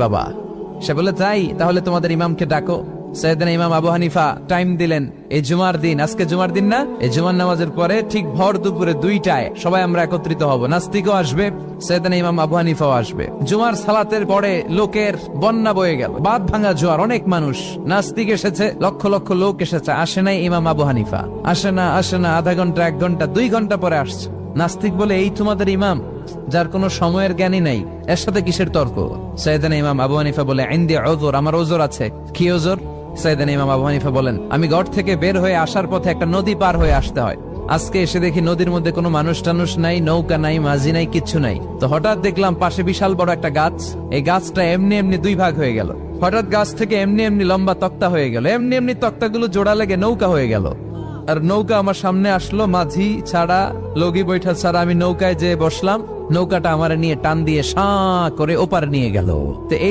বাবা। সে বলে তাই, তাহলে তোমাদের ইমামকে ডাকো। সাইয়েদনা ইমাম আবু হানিফা টাইম দিলেন, এই জুমার দিন, আজকে জুমার দিন না, এই জুমার নামাজের পরে ঠিক ভর দুপুরে 2টায় সবাই আমরা একত্রিত হব। নাস্তিকও আসবে, সাইয়েদনা ইমাম আবু হানিফাও আসবে। জুমার সালাতের পরে লোকের বন্যা বয়ে গেল, বাঁধ ভাঙা জোয়ার, অনেক মানুষ। নাস্তিক এসেছে, লক্ষ লক্ষ লোক এসেছে, আসে নাই ইমাম আবু হানিফা। আসে না, আধা ঘন্টা, 1 ঘন্টা, 2 ঘন্টা পরে আসছে। নাস্তিক বলে, এই তোমাদের ইমাম যার কোনো সময়ের জ্ঞানই নাই, এর সাথে কিসের তর্ক? সাইয়েদনা ইমাম আবু হানিফা বলে, ইনদি উযর, আমার ওজর আছে। কি ওজর? সাইয়েদনা ইমাম আবু হানিফা বলেন, আমি ঘর থেকে বের হয়ে আসার পথে একটা নদী পার হয়ে আসতে হয়। আজকে এসে দেখি নদীর মধ্যে কোনো মানুষ টানুষ নাই, নৌকা নাই, মাঝি নাই, কিচ্ছু নাই। তো হঠাৎ দেখলাম পাশে বিশাল বড় একটা গাছ, এই গাছটা এমনি এমনি 2 ভাগ হয়ে গেল। হঠাৎ গাছ থেকে এমনি এমনি লম্বা তক্তা হয়ে গেল, এমনি এমনি তক্তাগুলো জোড়া লেগে নৌকা হয়ে গেল। আর নৌকা আমার সামনে আসলো, মাঝি ছাড়া, লগি বৈঠা ছাড়া। আমি নৌকায় যেয়ে বসলাম, নৌকাটা আমার নিয়ে টান দিয়ে সাঁ করে ওপারে নিয়ে গেল। তো এই